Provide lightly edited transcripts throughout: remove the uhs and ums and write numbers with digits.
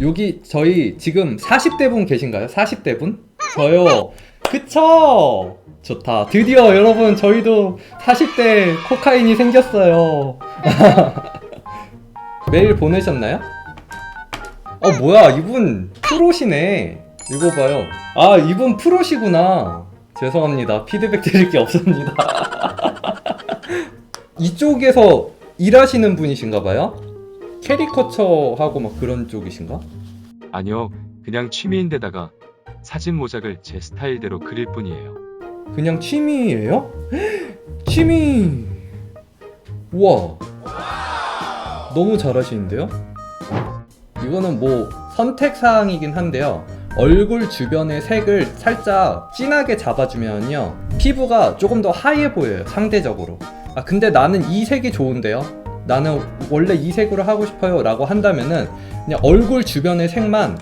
여기 저희 지금 40대 분 계신가요? 40대 분? 저요. 그쵸? 좋다. 드디어 여러분 저희도 40대 코카인이 생겼어요. 메일 보내셨나요? 뭐야 이분 프로시네. 이거 봐요. 아 이분 프로시구나. 죄송합니다. 피드백 드릴 게 없습니다. 이쪽에서 일하시는 분이신가 봐요? 캐리커처 하고 막 그런 쪽이신가? 아니요, 그냥 취미인데다가 사진 모작을 제 스타일대로 그릴 뿐이에요. 그냥 취미예요? 취미. 우와. 너무 잘하시는데요? 이거는 뭐 선택사항이긴 한데요. 얼굴 주변의 색을 살짝 진하게 잡아주면요 피부가 조금 더 하얘 보여요, 상대적으로. 근데 나는 이 색이 좋은데요, 나는 원래 이 색으로 하고 싶어요 라고 한다면은 그냥 얼굴 주변의 색만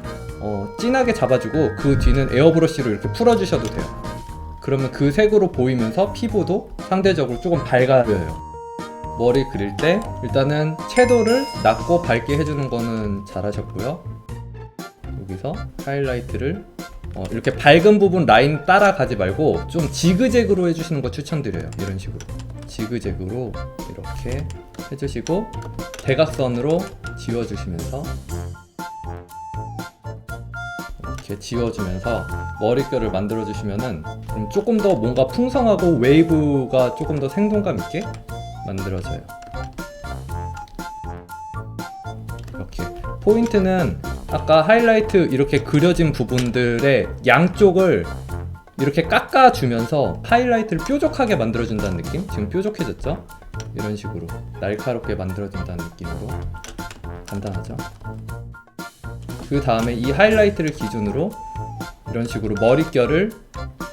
진하게 잡아주고 그 뒤는 에어브러쉬로 이렇게 풀어주셔도 돼요. 그러면 그 색으로 보이면서 피부도 상대적으로 조금 밝아 보여요. 머리 그릴 때 일단은 채도를 낮고 밝게 해주는 거는 잘하셨고요. 여기서 하이라이트를 이렇게 밝은 부분 라인 따라가지 말고 좀 지그재그로 해주시는 거 추천드려요. 이런 식으로 지그재그로 이렇게 해주시고 대각선으로 지워주시면서 이렇게 지워주면서 머릿결을 만들어주시면은 그럼 조금 더 뭔가 풍성하고 웨이브가 조금 더 생동감 있게 만들어져요. 이렇게 포인트는 아까 하이라이트 이렇게 그려진 부분들의 양쪽을 이렇게 깎아주면서 하이라이트를 뾰족하게 만들어준다는 느낌? 지금 뾰족해졌죠? 이런 식으로 날카롭게 만들어준다는 느낌으로. 간단하죠? 그 다음에 이 하이라이트를 기준으로 이런 식으로 머릿결을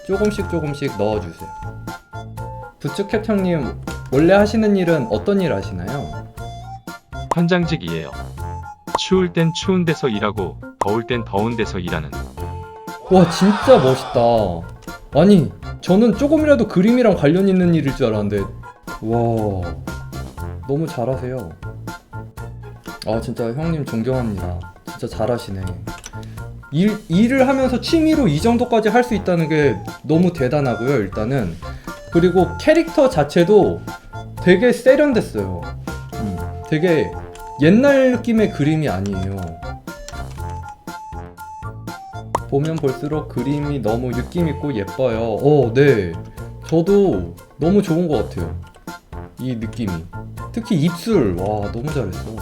조금씩 넣어주세요. 부츠캣 형님 원래 하시는 일은 어떤 일 하시나요? 현장직이에요. 추울 땐 추운 데서 일하고 더울 땐 더운 데서 일하는. 와 진짜 멋있다. 아니 저는 조금이라도 그림이랑 관련 있는 일일 줄 알았는데 와 너무 잘하세요. 진짜 형님 존경합니다. 진짜 잘하시네. 일을 하면서 취미로 이 정도까지 할 수 있다는 게 너무 대단하고요 일단은. 그리고 캐릭터 자체도 되게 세련됐어요. 되게 옛날 느낌의 그림이 아니에요. 보면 볼수록 그림이 너무 느낌있고 예뻐요. 네. 저도 너무 좋은 것 같아요. 이 느낌이. 특히 입술. 와, 너무 잘했어.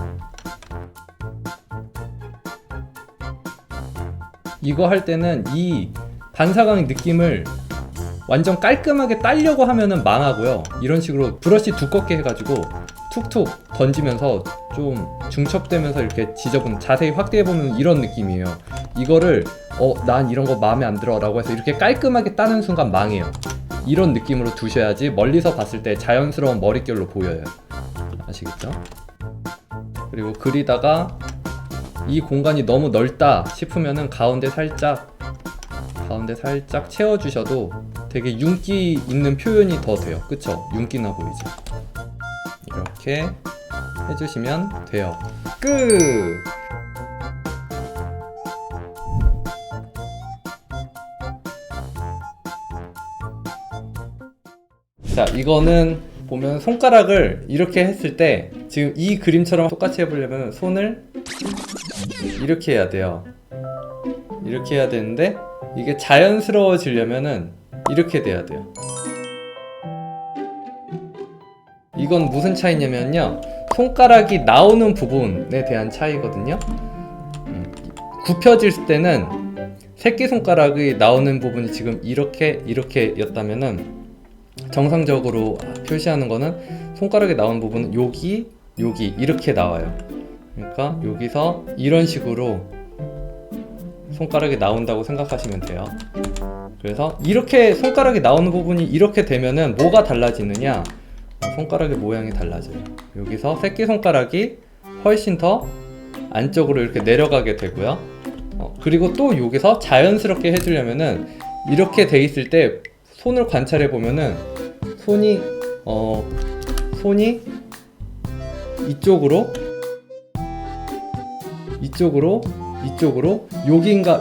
이거 할 때는 이 반사광 느낌을 완전 깔끔하게 따려고 하면은 망하고요. 이런 식으로 브러쉬 두껍게 해가지고 툭툭 던지면서 좀 중첩되면서 이렇게 지저분 자세히 확대해보면 이런 느낌이에요. 이거를 난 이런 거 마음에 안 들어 라고 해서 이렇게 깔끔하게 따는 순간 망해요. 이런 느낌으로 두셔야지 멀리서 봤을 때 자연스러운 머릿결로 보여요. 아시겠죠? 그리고 그리다가 이 공간이 너무 넓다 싶으면은 가운데 살짝 채워주셔도 되게 윤기 있는 표현이 더 돼요. 그쵸? 윤기나 보이죠? 이렇게 해주시면 돼요. 끝! 자, 이거는 보면 손가락을 이렇게 했을 때 지금 이 그림처럼 똑같이 해보려면 손을 이렇게 해야 돼요. 이렇게 해야 되는데 이게 자연스러워지려면은 이렇게 돼야 돼요. 이건 무슨 차이냐면요, 손가락이 나오는 부분에 대한 차이거든요. 굽혀질 때는 새끼손가락이 나오는 부분이 지금 이렇게 였다면은 정상적으로 표시하는 거는 손가락이 나오는 부분은 여기 이렇게 나와요. 그러니까 여기서 이런 식으로 손가락이 나온다고 생각하시면 돼요. 그래서 이렇게 손가락이 나오는 부분이 이렇게 되면은 뭐가 달라지느냐, 손가락의 모양이 달라져요. 여기서 새끼손가락이 훨씬 더 안쪽으로 이렇게 내려가게 되고요. 그리고 또 여기서 자연스럽게 해주려면은 이렇게 돼 있을 때 손을 관찰해 보면은 손이 이쪽으로 이쪽으로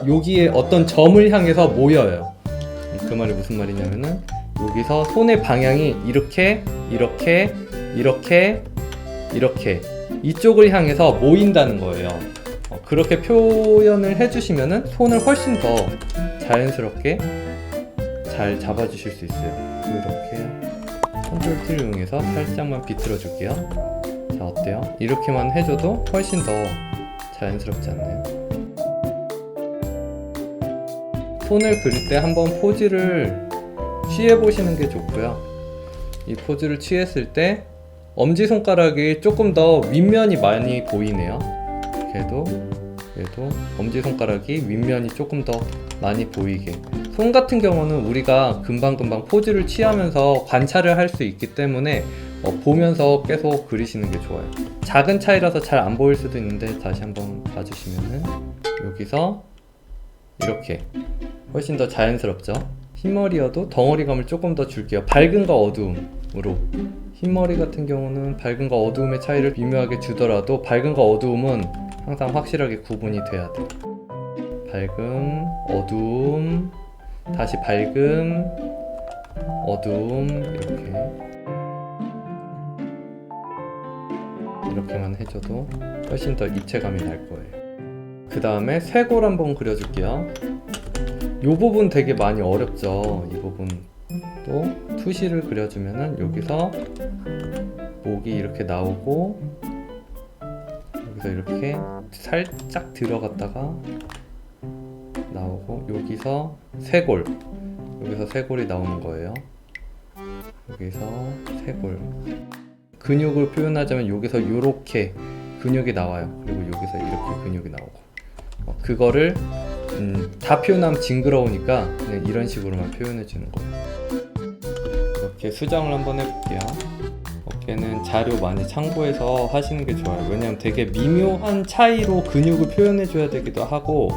여기에 어떤 점을 향해서 모여요. 그 말이 무슨 말이냐면은 여기서 손의 방향이 이렇게 이쪽을 향해서 모인다는 거예요. 그렇게 표현을 해주시면은 손을 훨씬 더 자연스럽게 잘 잡아주실 수 있어요. 이렇게 컨트롤 T를 이용해서 살짝만 비틀어 줄게요. 자, 어때요? 이렇게만 해줘도 훨씬 더 자연스럽지 않나요? 손을 그릴 때 한번 포즈를 취해보시는 게 좋고요. 이 포즈를 취했을 때 엄지손가락이 조금 더 윗면이 많이 보이네요. 얘도 엄지손가락이 윗면이 조금 더 많이 보이게. 손 같은 경우는 우리가 금방금방 포즈를 취하면서 관찰을 할 수 있기 때문에 보면서 계속 그리시는 게 좋아요. 작은 차이라서 잘 안 보일 수도 있는데 다시 한번 봐주시면은 여기서 이렇게 훨씬 더 자연스럽죠. 흰머리여도 덩어리감을 조금 더 줄게요. 밝음과 어두움으로. 흰머리 같은 경우는 밝음과 어두움의 차이를 미묘하게 주더라도 밝음과 어두움은 항상 확실하게 구분이 돼야 돼요. 밝음, 어두움, 다시 밝음, 어두움, 이렇게만 해줘도 훨씬 더 입체감이 날 거예요. 그 다음에 쇄골 한번 그려줄게요. 이 부분 되게 많이 어렵죠. 이 부분 또 투시를 그려주면은 여기서 목이 이렇게 나오고 여기서 이렇게 살짝 들어갔다가 나오고 여기서 쇄골, 여기서 쇄골이 나오는 거예요. 여기서 쇄골. 근육을 표현하자면 여기서 이렇게 근육이 나와요. 그리고 여기서 이렇게 근육이 나오고. 그거를 다 표현하면 징그러우니까 그냥 이런 식으로만 표현해 주는 거예요. 이렇게 수정을 한번 해볼게요. 어깨는 자료 많이 참고해서 하시는 게 좋아요. 왜냐면 되게 미묘한 차이로 근육을 표현해 줘야 되기도 하고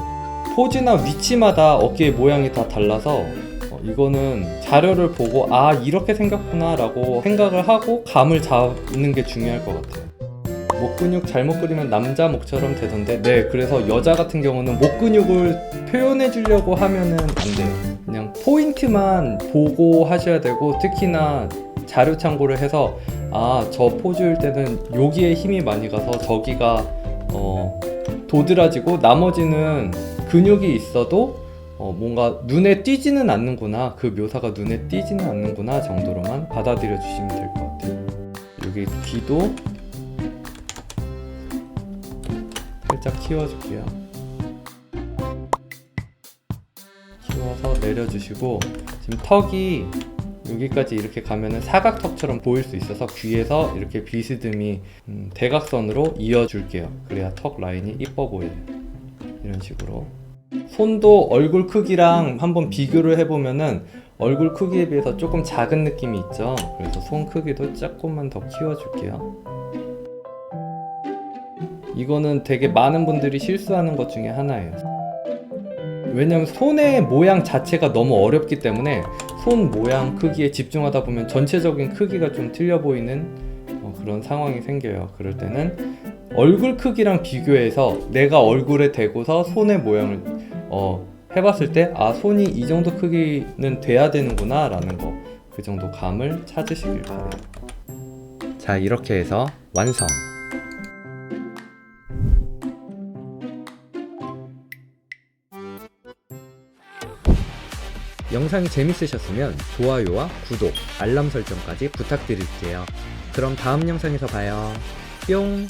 포즈나 위치마다 어깨의 모양이 다 달라서 이거는 자료를 보고 아 이렇게 생겼구나 라고 생각을 하고 감을 잡는 게 중요할 것 같아요. 목 근육 잘못 그리면 남자 목처럼 되던데, 네, 그래서 여자 같은 경우는 목 근육을 표현해 주려고 하면은 안 돼요. 그냥 포인트만 보고 하셔야 되고, 특히나 자료 참고를 해서 아, 저 포즈일 때는 여기에 힘이 많이 가서 저기가 도드라지고 나머지는 근육이 있어도 뭔가 눈에 띄지는 않는구나, 그 묘사가 눈에 띄지는 않는구나 정도로만 받아들여 주시면 될 것 같아요. 여기 귀도 살짝 키워줄게요. 키워서 내려주시고, 지금 턱이 여기까지 이렇게 가면은 사각턱처럼 보일 수 있어서 귀에서 이렇게 비스듬히 대각선으로 이어줄게요. 그래야 턱 라인이 이뻐 보여요. 이런 식으로. 손도 얼굴 크기랑 한번 비교를 해보면은 얼굴 크기에 비해서 조금 작은 느낌이 있죠. 그래서 손 크기도 조금만 더 키워줄게요. 이거는 되게 많은 분들이 실수하는 것 중에 하나예요. 왜냐면 손의 모양 자체가 너무 어렵기 때문에 손 모양 크기에 집중하다 보면 전체적인 크기가 좀 틀려 보이는 그런 상황이 생겨요. 그럴 때는 얼굴 크기랑 비교해서 내가 얼굴에 대고서 손의 모양을 해봤을 때 아, 손이 이 정도 크기는 돼야 되는구나 라는 거, 그 정도 감을 찾으시길 바래요. 자, 이렇게 해서 완성! 영상이 재밌으셨으면 좋아요와 구독, 알람 설정까지 부탁드릴게요. 그럼 다음 영상에서 봐요. 뿅!